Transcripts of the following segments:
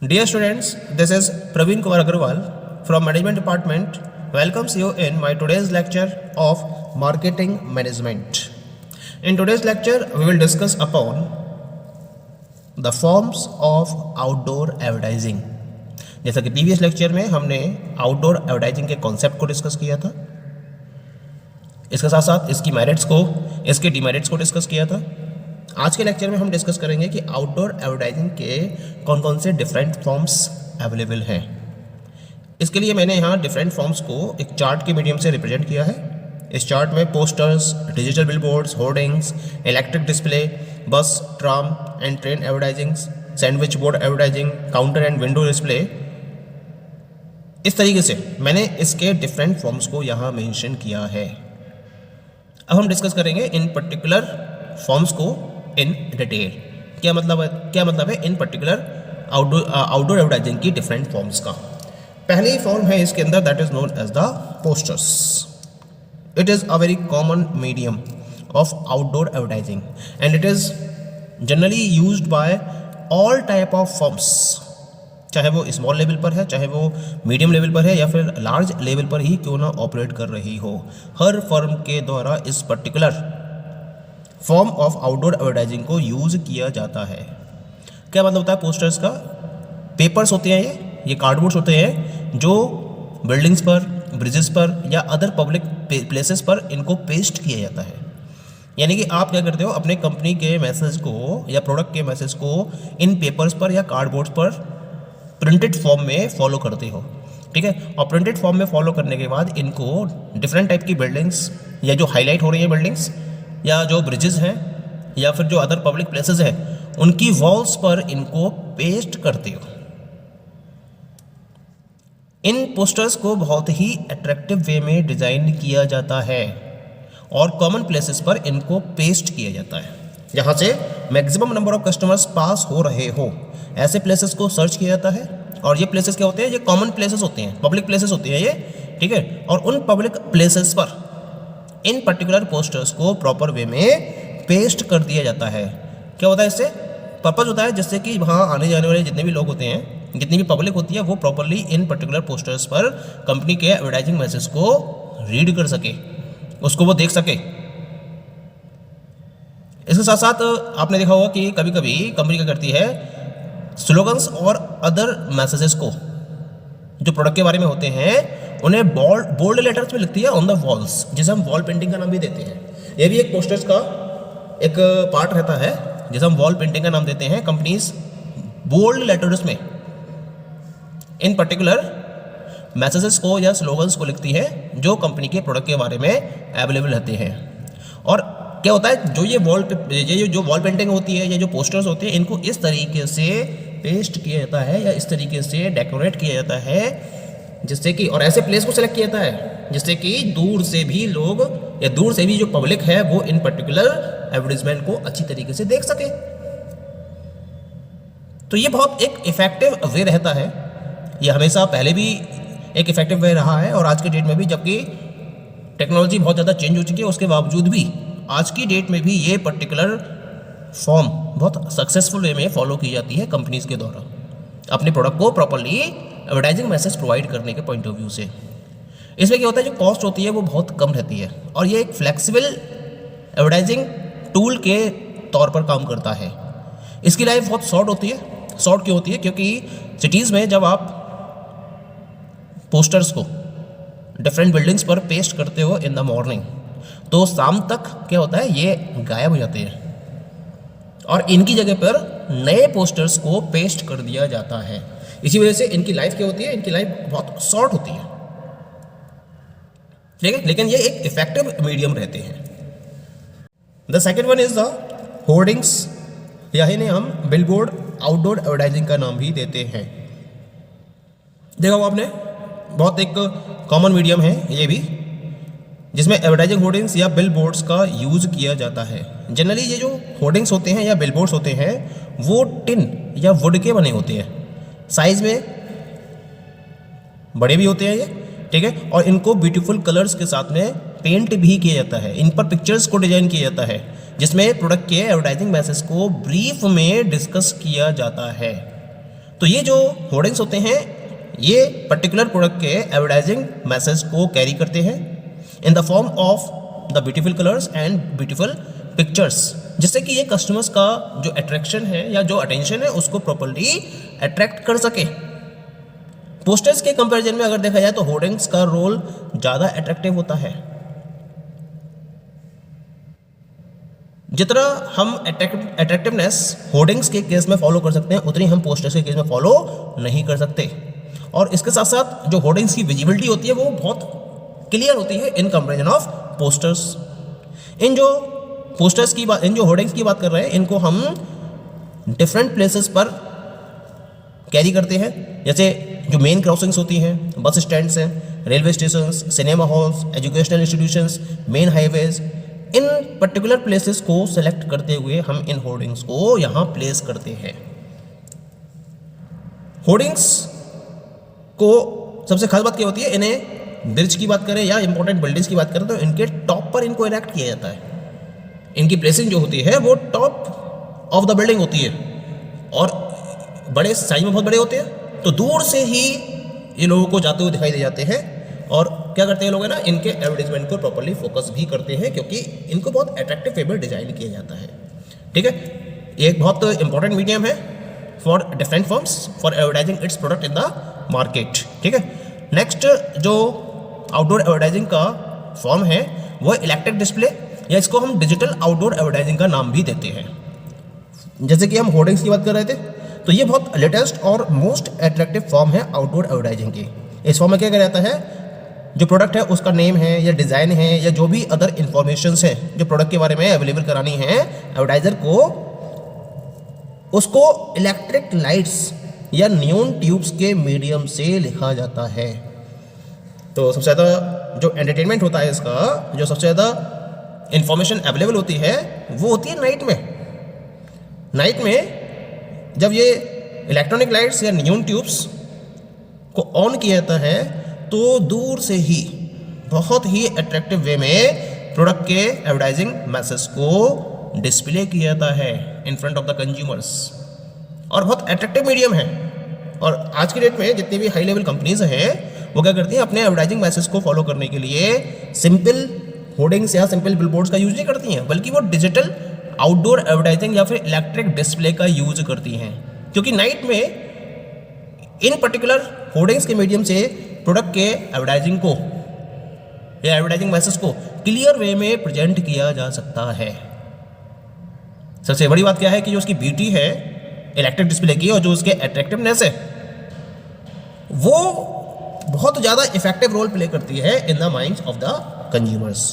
Dear students, this is Praveen Kumar Agarwal from Management Department. Welcomes you in my today's lecture of Marketing Management. In today's lecture, we will discuss upon the forms of outdoor advertising. जैसा कि previous lecture में हमने outdoor advertising के concept को discuss किया था, इसके साथ साथ इसकी मेरिट्स को, इसके डिमेरिट्स को डिस्कस किया था। आज के लेक्चर में हम डिस्कस करेंगे कि आउटडोर एडवर्टाइजिंग के कौन कौन से डिफरेंट फॉर्म्स अवेलेबल हैं। इसके लिए मैंने यहाँ डिफरेंट फॉर्म्स को एक चार्ट के मीडियम से रिप्रेजेंट किया है। इस चार्ट में posters, digital billboards, hoardings, electric display, bus, tram and train advertising, sandwich board advertising, counter and window display, इस तरीके से मैंने इसके डिफरेंट फॉर्म्स को यहाँ मेंशन किया है। अब हम डिस्कस करेंगे इन पर्टिकुलर फॉर्म्स को इन डिटेल। क्या मतलब है इन पर्टिकुलर आउटडोर एडवर्टाइजिंग की डिफरेंट फॉर्म्स का। पहली फॉर्म है इसके अंदर, that is known as the posters. It is a very common medium of outdoor advertising and it is generally used by all type of forms, चाहे वो small level पर है, चाहे वो मीडियम लेवल पर है, या फिर लार्ज लेवल पर ही क्यों ना ऑपरेट कर रही हो। हर फर्म के द्वारा इस particular form of outdoor advertising को यूज़ किया जाता है। क्या मतलब होता है पोस्टर्स का? पेपर्स होते हैं, ये कार्डबोर्ड्स होते हैं जो बिल्डिंग्स पर, ब्रिजेस पर या अदर पब्लिक प्लेसेस पर इनको पेस्ट किया जाता है। यानी कि आप क्या करते हो, अपने कंपनी के मैसेज को या प्रोडक्ट के मैसेज को इन पेपर्स पर या कार्डबोर्ड्स पर प्रिंटेड फॉर्म में फॉलो करते हो, ठीक है। और प्रिंटेड फॉर्म में फॉलो करने के बाद इनको डिफरेंट टाइप की बिल्डिंग्स या जो हाईलाइट हो रही हैं बिल्डिंग्स या जो ब्रिजेस हैं या फिर जो अदर पब्लिक प्लेसेस हैं उनकी वॉल्स पर इनको पेस्ट करते हो। इन पोस्टर्स को बहुत ही अट्रैक्टिव वे में डिज़ाइन किया जाता है और कॉमन प्लेसेस पर इनको पेस्ट किया जाता है, जहाँ से मैक्सिमम नंबर ऑफ कस्टमर्स पास हो रहे हो। ऐसे प्लेसेस को सर्च किया जाता है और ये प्लेसेस क्या होते हैं? ये कॉमन प्लेसेस होते हैं, पब्लिक प्लेसेस होती हैं ये, ठीक है। और उन पब्लिक प्लेसेस पर इन पर्टिकुलर पोस्टर्स को प्रॉपर वे में पेस्ट कर दिया जाता है। क्या होता है इससे? पर्पज़ होता है जिससे कि वहाँ आने जाने वाले जितने भी लोग होते हैं, जितनी भी पब्लिक होती है, वो प्रॉपरली इन पर्टिकुलर पोस्टर्स पर कंपनी के एडवर्टाइजिंग मैसेज को रीड कर सके, उसको वो देख सके। इसके साथ साथ आपने देखा होगा कि कभी कभी कंपनी क्या करती है, स्लोगन्स और अदर मैसेजेस को जो प्रोडक्ट के बारे में होते हैं उन्हें बोल्ड लेटर्स में लिखती है ऑन द वॉल्स, जिसे हम वॉल पेंटिंग का नाम भी देते हैं। ये भी एक पोस्टर्स का एक पार्ट रहता है जिसे हम वॉल पेंटिंग का नाम देते हैं। कंपनीज बोल्ड लेटर्स में इन पर्टिकुलर मैसेजेस को या स्लोगन्स को लिखती है जो कंपनी के प्रोडक्ट के बारे में अवेलेबल रहते हैं। और क्या होता है, जो ये वॉल पेंटिंग होती है या जो पोस्टर्स होते हैं, इनको इस तरीके से पेस्ट किया जाता है या इस तरीके से डेकोरेट किया जाता है जिससे कि, और ऐसे प्लेस को सेलेक्ट किया जाता है जिससे कि दूर से भी लोग या दूर से भी जो पब्लिक है वो इन पर्टिकुलर एडवर्टाइजमेंट को अच्छी तरीके से देख सके। तो ये बहुत एक इफेक्टिव वे रहता है। ये हमेशा पहले भी एक इफेक्टिव वे रहा है और आज के डेट में भी, जबकि टेक्नोलॉजी बहुत ज़्यादा चेंज हो चुकी है, उसके बावजूद भी आज की डेट में भी ये पर्टिकुलर फॉर्म बहुत सक्सेसफुल वे में फॉलो की जाती है कंपनीज के द्वारा अपने प्रोडक्ट को प्रॉपरली एडवर्टाइजिंग मैसेज प्रोवाइड करने के पॉइंट ऑफ व्यू से। इसमें क्या होता है, जो कॉस्ट होती है वो बहुत कम रहती है और ये एक फ्लेक्सिबल एडवर्टाइजिंग टूल के तौर पर काम करता है। इसकी लाइफ बहुत शॉर्ट होती है। शॉर्ट क्यों होती है? क्योंकि सिटीज़ में जब आप पोस्टर्स को डिफरेंट बिल्डिंग्स पर पेस्ट करते हो इन द मॉर्निंग, तो शाम तक क्या होता है, ये गायब हो जाते हैं और इनकी जगह पर नए पोस्टर्स को पेस्ट कर दिया जाता है। इसी वजह से इनकी लाइफ क्या होती है, इनकी लाइफ बहुत शॉर्ट होती है, ठीक है। लेकिन ये एक इफेक्टिव मीडियम रहते हैं। The second one is the hoardings, या इन्हें हम बिलबोर्ड आउटडोर एडवर्टाइजिंग का नाम भी देते हैं। देखा हो आपने, बहुत एक कॉमन मीडियम है ये भी, जिसमें एडवर्टाइजिंग होर्डिंग्स या बिल बोर्ड्स का यूज़ किया जाता है। जनरली ये जो होर्डिंग्स होते हैं या बिल बोर्ड्स होते हैं वो टिन या वुड के बने होते हैं, साइज़ में बड़े भी होते हैं ये, ठीक है। और इनको ब्यूटीफुल कलर्स के साथ में पेंट भी किया जाता है। इन पर पिक्चर्स को डिजाइन किया जाता है जिसमें प्रोडक्ट के एडवर्टाइजिंग मैसेज को ब्रीफ में डिस्कस किया जाता है। तो ये जो होर्डिंग्स होते हैं ये पर्टिकुलर प्रोडक्ट के एडवर्टाइजिंग मैसेज को कैरी करते हैं in the form of the beautiful colours and beautiful pictures, जिससे कि ये कस्टमर्स का जो अट्रैक्शन है या जो अटेंशन है उसको प्रॉपर्ली अट्रैक्ट कर सके। पोस्टर्स के कंपैरिजन में अगर देखा जाए तो होर्डिंग्स का रोल ज़्यादा अट्रैक्टिव होता है। जितना हम अट्रैक्टिवनेस होर्डिंग्स के केस में फॉलो कर सकते हैं उतनी हम पोस्टर्स के केस में फॉलो नहीं कर सकते। और इसके साथ साथ जो होर्डिंग्स की विजिबिलिटी होती है वो बहुत क्लियर होती है इन कंपैरिजन ऑफ पोस्टर्स। इन जो होर्डिंग्स की बात कर रहे हैं इनको हम डिफरेंट प्लेसेस पर कैरी करते हैं, जैसे जो मेन क्रॉसिंग्स होती हैं, बस स्टैंड्स हैं, railway stations, cinema halls, educational institutions, main highways, इन पर्टिकुलर प्लेसेस को सेलेक्ट करते हुए हम इन होर्डिंग्स को यहाँ प्लेस करते हैं। होर्डिंग्स को सबसे खास बात क्या होती है, इन्हें ब्रिज की बात करें या इंपॉर्टेंट बिल्डिंग्स की बात करें तो इनके टॉप पर इनको इरेक्ट किया जाता है। इनकी प्लेसिंग जो होती है वो टॉप ऑफ द बिल्डिंग होती है और बड़े साइज में बहुत बड़े होते हैं, तो दूर से ही ये लोगों को जाते हुए दिखाई दे जाते हैं। और क्या करते हैं लोग है ना, इनके एडवर्टाइजमेंट को प्रॉपर्ली फोकस भी करते हैं क्योंकि इनको बहुत अट्रैक्टिव वे में डिजाइन किया जाता है। ठीक है, ये एक बहुत इंपॉर्टेंट मीडियम है for different firms for advertising it's product in the market. ठीक है, नेक्स्ट जो आउटडोर एडवर्टाइजिंग का फॉर्म है वो इलेक्ट्रिक डिस्प्ले, या इसको हम डिजिटल आउटडोर एडवर्टाइजिंग का नाम भी देते हैं। जैसे कि हम होर्डिंग्स की बात कर रहे थे, तो ये बहुत लेटेस्ट और मोस्ट अट्रैक्टिव फॉर्म है आउटडोर एडवर्टाइजिंग की। इस फॉर्म में क्या किया जाता है, जो प्रोडक्ट है उसका नेम है या डिज़ाइन है या जो भी अदर इन्फॉर्मेशंस है जो प्रोडक्ट के बारे में अवेलेबल करानी है एडवर्टाइजर को, उसको इलेक्ट्रिक लाइट्स या नियॉन ट्यूब्स के मीडियम से लिखा जाता है। तो सबसे ज़्यादा जो एंटरटेनमेंट होता है इसका, जो सबसे ज़्यादा इंफॉर्मेशन अवेलेबल होती है वो होती है नाइट में। नाइट में जब ये इलेक्ट्रॉनिक लाइट्स या नियॉन ट्यूब्स को ऑन किया जाता है तो दूर से ही बहुत ही अट्रैक्टिव वे में प्रोडक्ट के एडवर्टाइजिंग मैसेज को डिस्प्ले किया जाता है in front of the consumers, और बहुत अट्रैक्टिव मीडियम है। और आज की डेट में जितनी भी हाई लेवल कंपनीज हैं वो क्या करती हैं, अपने एडवर्टाइजिंग मैसेज को फॉलो करने के लिए सिंपल होर्डिंग्स या सिंपल बिलबोर्ड्स का यूज नहीं करती हैं, बल्कि वो डिजिटल आउटडोर एडवर्टाइजिंग या फिर इलेक्ट्रिक डिस्प्ले का यूज करती हैं, क्योंकि नाइट में इन पर्टिकुलर होर्डिंग्स के मीडियम से प्रोडक्ट के एडवर्टाइजिंग को या एडवर्टाइजिंग मैसेज को क्लियर वे में प्रेजेंट किया जा सकता है। सबसे बड़ी बात क्या है कि जो उसकी ब्यूटी है इलेक्ट्रिक डिस्प्ले की और जो उसके अट्रैक्टिवनेस है वो बहुत ज़्यादा इफेक्टिव रोल प्ले करती है in the minds of the consumers.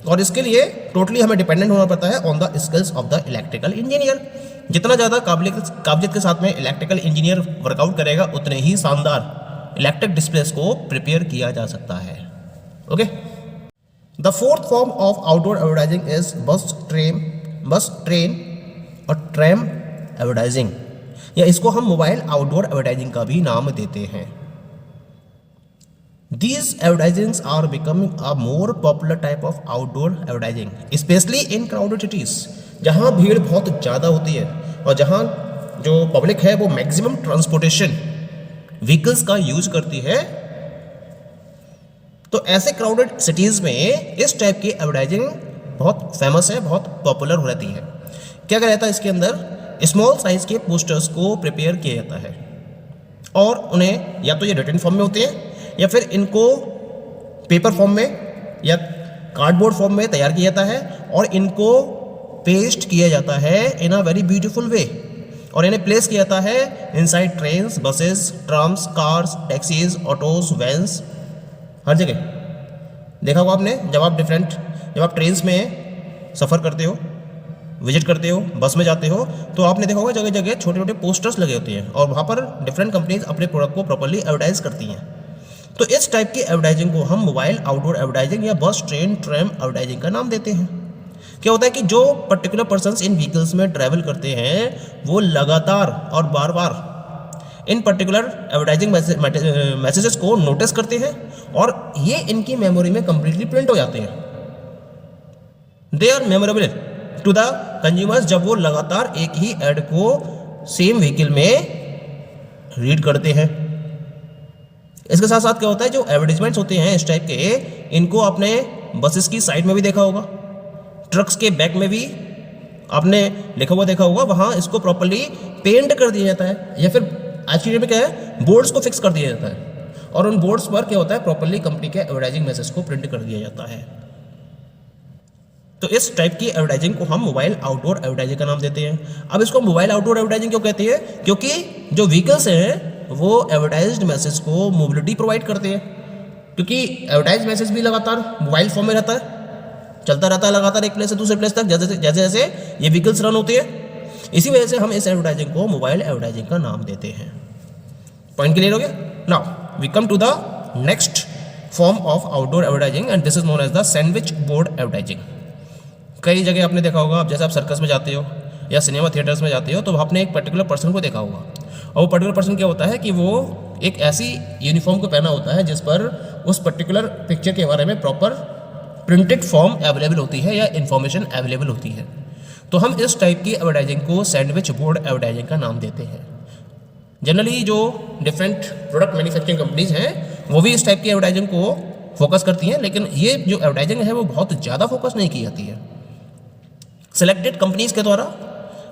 और इसके लिए टोटली हमें डिपेंडेंट होना पड़ता है on the skills of the electrical engineer. जितना ज़्यादा काबिलियत के साथ में इलेक्ट्रिकल इंजीनियर वर्कआउट करेगा उतने ही शानदार इलेक्ट्रिक डिस्प्लेस को प्रिपेयर किया जा सकता है। Okay, the fourth form of outdoor advertising is bus train और ट्रैम एडवर्टाइजिंग, या इसको हम मोबाइल आउटडोर एडवर्टाइजिंग का भी नाम देते हैं। These advertisements are becoming a more popular type of outdoor advertising, especially in crowded cities, जहाँ भीड़ बहुत ज़्यादा होती है और जहाँ जो पब्लिक है वो मैक्सिमम ट्रांसपोर्टेशन व्हीकल्स का यूज करती है। तो ऐसे क्राउडेड सिटीज़ में इस टाइप की एडवर्टाइजिंग बहुत फेमस है, बहुत पॉपुलर हो रहती है। क्या क्या रहता है इसके अंदर, स्मॉल साइज के पोस्टर्स को प्रिपेयर किया जाता है और उन्हें या तो ये रिटन फॉर्म में होते हैं या फिर इनको पेपर फॉर्म में या कार्डबोर्ड फॉर्म में तैयार किया जाता है और इनको पेस्ट किया जाता है इन अ वेरी ब्यूटीफुल वे, और इन्हें प्लेस किया जाता है inside trains, buses, trams, cars, taxis, autos, vans, हर जगह। देखा होगा आपने, जब आप ट्रेन्स में सफ़र करते हो, विजिट करते हो, बस में जाते हो, तो आपने देखा होगा जगह जगह छोटे छोटे पोस्टर्स लगे होते हैं और वहाँ पर डिफरेंट कंपनीज अपने प्रोडक्ट को प्रॉपर्ली एडवर्टाइज करती हैं। तो इस टाइप की एडवर्टाइजिंग को हम मोबाइल आउटडोर एडवर्टाइजिंग या बस ट्रेन ट्रैम एडवर्टाइजिंग का नाम देते हैं। क्या होता है कि जो पर्टिकुलर पर्सन्स इन व्हीकल्स में ट्रैवल करते हैं वो लगातार और बार बार इन पर्टिकुलर एडवर्टाइजिंग मैसेजेस को नोटिस करते हैं और ये इनकी मेमोरी में कंप्लीटली प्रिंट हो जाते हैं। They are memorable to the consumers जब वो लगातार एक ही एड को सेम व्हीकल में रीड करते हैं। इसके साथ साथ क्या होता है, जो एडवर्टीजमेंट्स होते हैं इस टाइप के, इनको आपने बसेस की साइड में भी देखा होगा, ट्रक्स के बैक में भी आपने लिखा हुआ देखा होगा, वहाँ इसको प्रॉपर्ली पेंट कर दिया जाता है, या फिर आज की डेट में क्या है, बोर्ड्स को फिक्स कर दिया जाता है, और उन बोर्ड्स पर क्या होता है, प्रॉपर्ली कंपनी के एडवर्टाइजिंग मैसेज को प्रिंट कर दिया जाता है। तो इस टाइप की एडवर्टाइजिंग को हम मोबाइल आउटडोर एडवर्टाइजिंग का नाम देते हैं। अब इसको मोबाइल आउटडोर एडवर्टाइजिंग क्यों कहते हैं, क्योंकि जो व्हीकल्स हैं वो एडवर्टाइज्ड मैसेज को मोबिलिटी प्रोवाइड करते हैं, क्योंकि एडवर्टाइज मैसेज भी लगातार मोबाइल फॉर्म में रहता है, चलता रहता है लगातार एक प्लेस से दूसरे प्लेस तक, जैसे जैसे ये व्हीकल्स रन होती है। इसी वजह से हम इस एडवर्टाइजिंग को मोबाइल एडवर्टाइजिंग का नाम देते हैं। पॉइंट क्लियर हो गया? Now we come to the next form of outdoor advertising and this is known as the sandwich board advertising. कई जगह आपने देखा होगा, आप जैसे आप सर्कस में जाते हो या सिनेमा थिएटर्स में जाते हो, तो आपने एक पर्टिकुलर पर्सन को देखा होगा, और वो पर्टिकुलर पर्सन क्या होता है कि वो एक ऐसी यूनिफॉर्म को पहना होता है जिस पर उस पर्टिकुलर पिक्चर के बारे में प्रॉपर प्रिंटेड फॉर्म अवेलेबल होती है या इन्फॉर्मेशन अवेलेबल होती है। तो हम इस टाइप की एडवर्टाइजिंग को सैंडविच बोर्ड एडवर्टाइजिंग का नाम देते हैं। जनरली जो डिफरेंट प्रोडक्ट मैन्युफैक्चरिंग कंपनीज हैं वो भी इस टाइप की एडवर्टाइजिंग को फोकस करती हैं, लेकिन ये जो एडवर्टाइजिंग है वो बहुत ज़्यादा फोकस नहीं की जाती है। सेलेक्टेड कंपनीज के द्वारा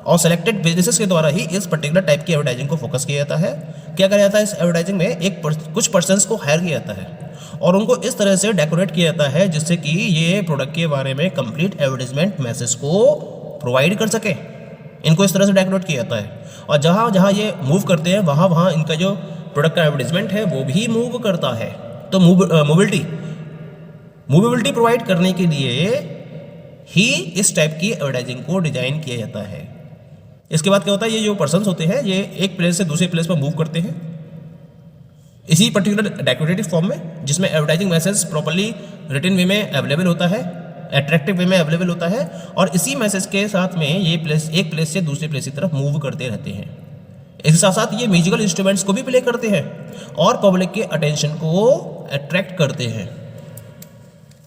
और सेलेक्टेड बिजनेसेस के द्वारा ही इस पर्टिकुलर टाइप की एडवर्टाइजिंग को फोकस किया जाता है। क्या करा जाता है, इस एडवर्टाइजिंग में कुछ पर्सन्स को हायर किया जाता है और उनको इस तरह से डेकोरेट किया जाता है जिससे कि ये प्रोडक्ट के बारे में कंप्लीट एडवर्टाइजमेंट मैसेज को प्रोवाइड कर सके। इनको इस तरह से डेकोरेट किया जाता है, और जहाँ जहाँ ये मूव करते हैं वहाँ वहाँ इनका जो प्रोडक्ट का एडवर्टाइजमेंट है वो भी मूव करता है। तो मूवेबिलिटी प्रोवाइड करने के लिए ही इस टाइप की एडवर्टाइजिंग को डिजाइन किया जाता है। इसके बाद क्या होता है, ये जो पर्सन्स होते हैं ये एक प्लेस से दूसरे प्लेस पर मूव करते हैं इसी पर्टिकुलर डेकोरेटिव फॉर्म में, जिसमें एडवर्टाइजिंग मैसेज प्रॉपर्ली रिटन वे में अवेलेबल होता है, अट्रैक्टिव वे में अवेलेबल होता है, और इसी मैसेज के साथ में ये एक प्लेस से दूसरे प्लेस की तरफ मूव करते रहते हैं। इसके साथ साथ ये म्यूजिकल इंस्ट्रूमेंट्स को भी प्ले करते हैं और पब्लिक के अटेंशन को अट्रैक्ट करते हैं।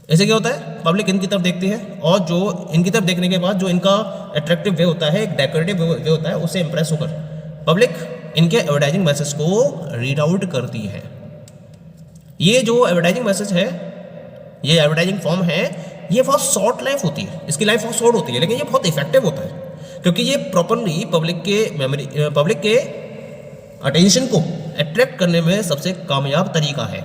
ऐसे क्या होता है, पब्लिक इनकी तरफ देखती है और जो इनकी तरफ देखने के बाद जो इनका अट्रैक्टिव वे होता है, एक डेकोरेटिव वे होता है, उससे इंप्रेस होकर पब्लिक इनके एडवर्टाइजिंग मैसेज को रीड आउट करती है। ये जो एडवर्टाइजिंग मैसेज है, ये एडवर्टाइजिंग फॉर्म है, ये बहुत शॉर्ट लाइफ होती है, इसकी लाइफ बहुत शॉर्ट होती है, लेकिन ये बहुत इफेक्टिव होता है क्योंकि ये प्रॉपरली पब्लिक के अटेंशन को अट्रैक्ट करने में सबसे कामयाब तरीका है।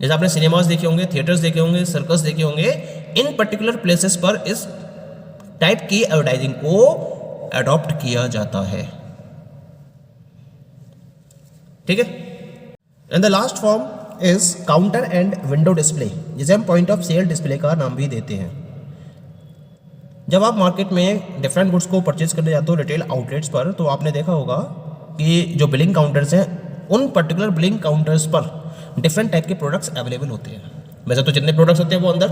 जैसे आपने सिनेमाज देखे होंगे, थिएटर्स देखे होंगे, सर्कस देखे होंगे, इन पर्टिकुलर प्लेसेस पर इस टाइप की एडवर्टाइजिंग को अडॉप्ट किया जाता है। ठीक है। And the last form is counter and window display, जिसे हम पॉइंट ऑफ सेल डिस्प्ले का नाम भी देते हैं। जब आप मार्केट में डिफरेंट गुड्स को परचेज करने जाते हो रिटेल आउटलेट्स पर, तो आपने देखा होगा कि जो बिलिंग काउंटर्स हैं, उन पर्टिकुलर बिलिंग काउंटर्स पर डिफरेंट टाइप के प्रोडक्ट्स अवेलेबल होते हैं। वैसे तो जितने प्रोडक्ट्स होते हैं वो अंदर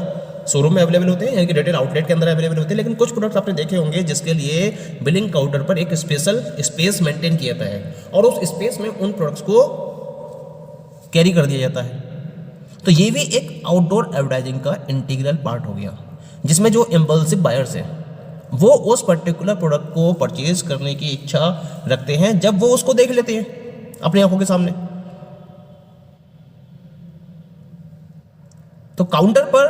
शोरूम में अवेलेबल होते हैं, यानी कि रिटेल आउटलेट के अंदर अवेलेबल होते हैं, लेकिन कुछ प्रोडक्ट्स आपने देखे होंगे जिसके लिए बिलिंग काउंटर पर एक स्पेशल स्पेस मेंटेन किया जाता है और उस स्पेस में उन प्रोडक्ट्स को कैरी कर दिया जाता है। तो ये भी एक आउटडोर एडवर्टाइजिंग का इंटीग्रल पार्ट हो गया, जिसमें जो इम्पल्सिव बायर्स हैं वो उस पर्टिकुलर प्रोडक्ट को परचेज करने की इच्छा रखते हैं जब वो उसको देख लेते हैं अपनी आंखों के सामने। तो काउंटर पर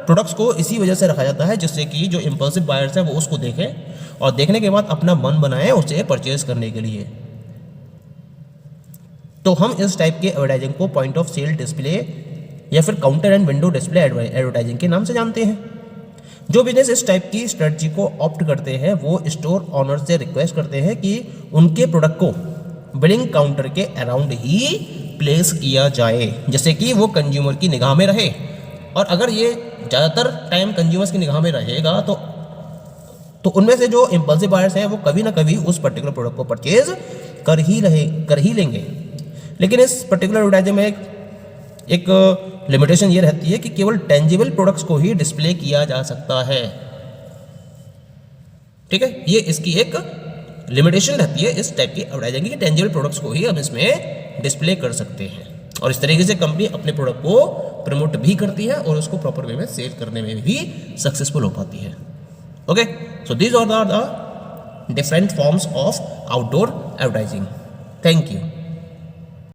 प्रोडक्ट्स को इसी वजह से रखा जाता है जिससे कि जो इम्पल्सिव बायर्स हैं वो उसको देखें और देखने के बाद अपना मन बनाएं उसे परचेज करने के लिए। तो हम इस टाइप के एडवर्टाइजिंग को पॉइंट ऑफ सेल डिस्प्ले या फिर counter and window display advertising के नाम से जानते हैं। जो बिजनेस इस टाइप की स्ट्रेटजी को ऑप्ट करते हैं वो स्टोर ऑनर से रिक्वेस्ट करते हैं कि उनके प्रोडक्ट को बिलिंग काउंटर के अराउंड ही प्लेस किया जाए, जिससे कि वो कंज्यूमर की निगाह में रहे। और अगर ये ज़्यादातर टाइम कंज्यूमर्स की निगाह में रहेगा तो उनमें से जो इम्पल्सिव बायर्स हैं वो कभी ना कभी उस पर्टिकुलर प्रोडक्ट को परचेज कर ही लेंगे। लेकिन इस पर्टिकुलर एडवर्टाइजिंग में एक लिमिटेशन ये रहती है कि केवल टेंजिबल प्रोडक्ट्स को ही डिस्प्ले किया जा सकता है। ठीक है, ये इसकी एक लिमिटेशन रहती है इस टाइप की एडवर्टाइजिंग की, टेंजिबल प्रोडक्ट्स को ही हम इसमें डिस्प्ले कर सकते हैं। और इस तरीके से कंपनी अपने प्रोडक्ट को प्रमोट भी करती है और उसको प्रॉपर वे में सेल करने में भी सक्सेसफुल हो पाती है। Okay, so these are the different forms of outdoor advertising. Thank you.